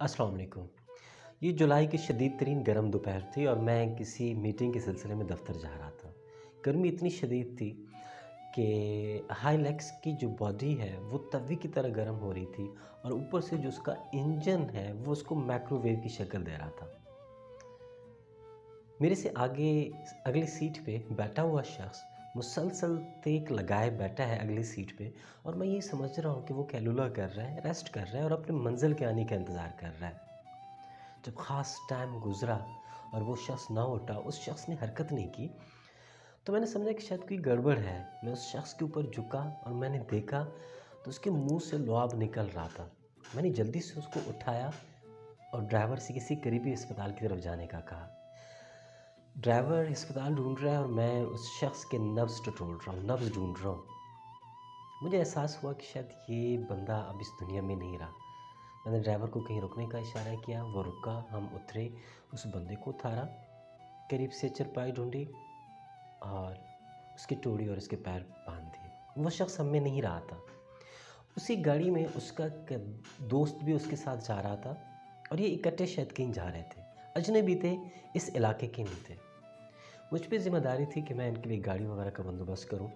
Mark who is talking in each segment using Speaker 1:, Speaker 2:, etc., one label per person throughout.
Speaker 1: अस्सलाम वालेकुम। ये जुलाई की शदीद तरीन गर्म दोपहर थी और मैं किसी मीटिंग के सिलसिले में दफ़्तर जा रहा था। गर्मी इतनी शदीद थी कि हाइलैक्स की जो बॉडी है वो तवी की तरह गर्म हो रही थी और ऊपर से जो उसका इंजन है वो उसको माइक्रोवेव की शक्ल दे रहा था। मेरे से आगे अगली सीट पे बैठा हुआ शख्स मुसलसल तेक लगाए बैठा है अगली सीट पे, और मैं ये समझ रहा हूँ कि वो कैलुला कर रहा है, रेस्ट कर रहा है और अपने मंजिल के आने का इंतज़ार कर रहा है। जब ख़ास टाइम गुज़रा और वो शख्स ना उठा, उस शख्स ने हरकत नहीं की, तो मैंने समझा कि शायद कोई गड़बड़ है। मैं उस शख्स के ऊपर झुका और मैंने देखा तो उसके मुंह से लुआब निकल रहा था। मैंने जल्दी से उसको उठाया और ड्राइवर से किसी करीबी अस्पताल की तरफ जाने का कहा। ड्राइवर अस्पताल ढूंढ रहा है और मैं उस शख्स के नब्ज़ टटोल रहा हूँ, नब्ज़ ढूंढ रहा हूँ। मुझे एहसास हुआ कि शायद ये बंदा अब इस दुनिया में नहीं रहा। मैंने ड्राइवर को कहीं रुकने का इशारा किया, वो रुका, हम उतरे, उस बंदे को उतारा, करीब से चरपाई ढूंढी और उसकी टोड़ी और उसके पैर बांध दिए। वो शख्स हम में नहीं रहा था। उसी गाड़ी में उसका दोस्त भी उसके साथ जा रहा था और ये इकट्ठे शायद कहीं जा रहे थे। अजनबी थे, इस इलाके के नहीं थे। मुझ पे ज़िम्मेदारी थी कि मैं इनके लिए गाड़ी वगैरह का बंदोबस्त करूं।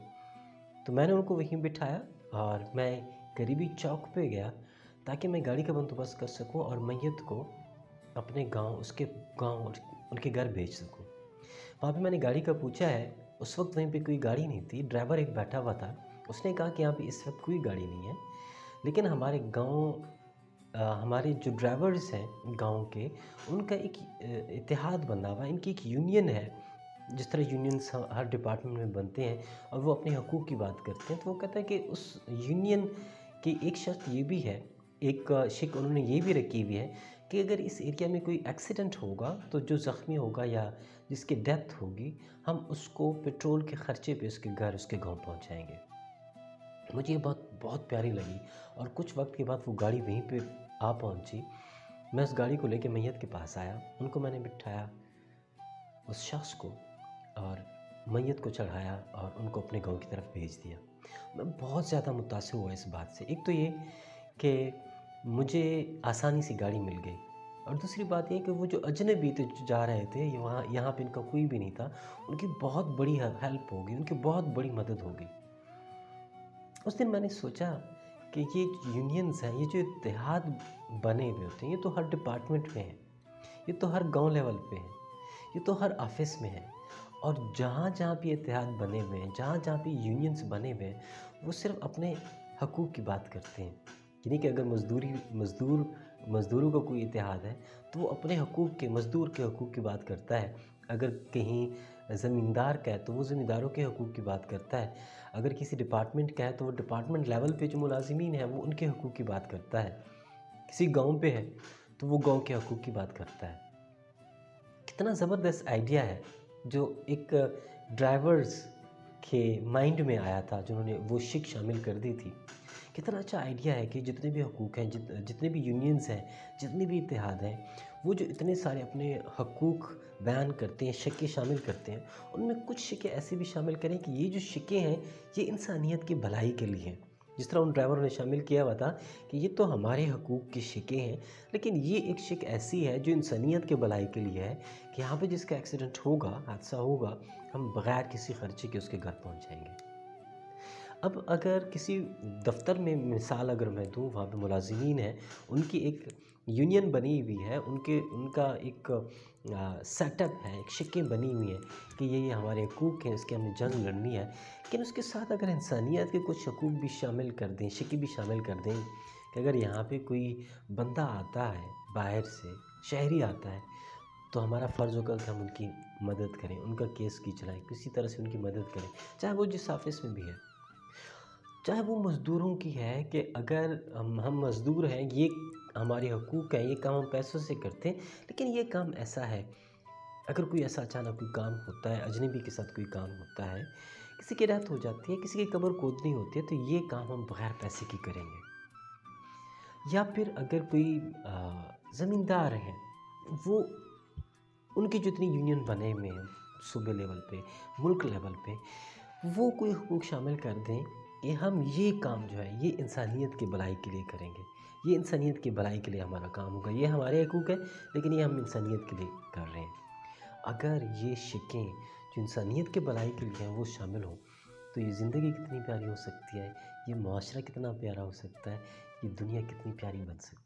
Speaker 1: तो मैंने उनको वहीं बिठाया और मैं करीबी चौक पे गया ताकि मैं गाड़ी का बंदोबस्त कर सकूं और मैयत को अपने गांव, उसके गांव और उनके घर भेज सकूं। वहाँ पे मैंने गाड़ी का पूछा है, उस वक्त वहीं पे कोई गाड़ी नहीं थी। ड्राइवर एक बैठा हुआ था, उसने कहा कि यहाँ पे इस वक्त कोई गाड़ी नहीं है, लेकिन हमारे गांव हमारे जो ड्राइवर्स हैं गांव के, उनका एक इत्तेहाद बना हुआ है, इनकी एक यूनियन है। जिस तरह यूनियंस हर डिपार्टमेंट में बनते हैं और वो अपने हकूक़ की बात करते हैं, तो वो कहता है कि उस यूनियन की एक शर्त ये भी है, एक शिक उन्होंने ये भी रखी हुई है कि अगर इस एरिया में कोई एक्सीडेंट होगा तो जो ज़ख्मी होगा या जिसकी डेथ होगी, हम उसको पेट्रोल के ख़र्चे पे उसके घर, उसके गाँव पहुँचाएँगे। मुझे ये बात बहुत प्यारी लगी और कुछ वक्त के बाद वो गाड़ी वहीं पे आ पहुँची। मैं उस गाड़ी को लेके मैयत के पास आया, उनको मैंने बिठाया, उस शख्स को, और मैयत को चढ़ाया और उनको अपने गांव की तरफ भेज दिया। मैं बहुत ज़्यादा मुतासिर हुआ इस बात से। एक तो ये कि मुझे आसानी से गाड़ी मिल गई और दूसरी बात ये कि वो जो अजनबी थे जो जा रहे थे, यहाँ पे इनका कोई भी नहीं था, उनकी बहुत बड़ी हेल्प होगी, उनकी बहुत बड़ी मदद होगी। उस दिन मैंने सोचा कि ये यूनियंस हैं, ये जो इत्तेहाद बने हुए होते हैं, ये तो हर डिपार्टमेंट में हैं, ये तो हर गांव लेवल पे हैं, ये तो हर ऑफिस में है। और जहाँ जहाँ भी इत्तेहाद बने हुए हैं, जहाँ जहाँ भी यूनियंस बने हुए हैं, वो सिर्फ अपने हकूक़ की बात करते हैं। यानी कि अगर मज़दूरों का कोई इत्तेहाद है तो वो अपने हकूक़ के, मज़दूर के हकूक़ की बात करता है। अगर कहीं ज़मींदार का है तो वो ज़मींदारों के हकूक़ की बात करता है। अगर किसी डिपार्टमेंट का है तो वो डिपार्टमेंट लेवल पे जो मुलाज़िमीन हैं वो उनके हकूक़ की बात करता है। किसी गाँव पे है तो वो गाँव के हकूक़ की बात करता है। कितना ज़बरदस्त आइडिया है जो एक ड्राइवर्स के माइंड में आया था, जिन्होंने वो शिक शामिल कर दी थी। कितना अच्छा आइडिया है कि जितने भी हकूक़ हैं, जितने भी यूनियंस हैं, जितने भी इत्तेहाद हैं, वो जो इतने सारे अपने हकूक़ बयान करते हैं, शिक्के शामिल करते हैं, उनमें कुछ शिक्के ऐसे भी शामिल करें कि ये जो शिक्के हैं ये इंसानियत की भलाई के लिए हैं। जिस तरह उन ड्राइवरों ने शामिल किया हुआ था कि ये तो हमारे हकूक़ के शिक्के हैं, लेकिन ये एक शिक ऐसी है जो इंसानियत के भलाई के लिए है कि यहाँ पे जिसका एक्सीडेंट होगा, हादसा होगा, हम बग़ैर किसी ख़र्चे के उसके घर पहुँच जाएंगे। अब अगर किसी दफ़्तर में मिसाल अगर मैं दूँ, वहाँ पे मुलाज़िमीन हैं, उनकी एक यूनियन बनी हुई है, उनका एक सेटअप है, एक शिकें बनी हुई हैं कि ये हमारे हकूक़ हैं, इसकी हमें जंग लड़नी है। लेकिन उसके साथ अगर इंसानियत के कुछ हकूक़ भी शामिल कर दें, शिकें भी शामिल कर दें कि अगर यहाँ पे कोई बंदा आता है बाहर से, शहरी आता है, तो हमारा फ़र्ज़ होगा कि हम उनकी मदद करें, उनका केस खींचवाएँ, किसी तरह से उनकी मदद करें, चाहे वो जिस ऑफ़िस में भी है। चाहे वो मज़दूरों की है कि अगर हम मज़दूर हैं, ये हमारे हकूक़ हैं, ये काम हम पैसों से करते हैं, लेकिन ये काम ऐसा है, अगर कोई ऐसा अचानक कोई काम होता है, अजनबी के साथ कोई काम होता है, किसी की डेथ हो जाती है, किसी की कब्र खोदनी होती है, तो ये काम हम बग़ैर पैसे की करेंगे। या फिर अगर कोई ज़मींदार हैं, वो उनकी जितनी यूनियन बने हुए हैं सूबे लेवल पे, मुल्क लेवल पे, वो कोई हकूक़ शामिल कर दें کہ ہم یہ کام جو ہے یہ انسانیت کی بھلائی کے لیے کریں گے، یہ انسانیت کی بھلائی کے لیے ہمارا کام ہوگا، یہ ہمارے حقوق ہے لیکن یہ ہم انسانیت کے لیے کر رہے ہیں۔ اگر یہ شقیں جو انسانیت کے بھلائی کے لیے ہیں وہ شامل ہوں تو یہ زندگی کتنی پیاری ہو سکتی ہے، یہ معاشرہ کتنا پیارا ہو سکتا ہے، یہ دنیا کتنی پیاری بن سکتی ہے۔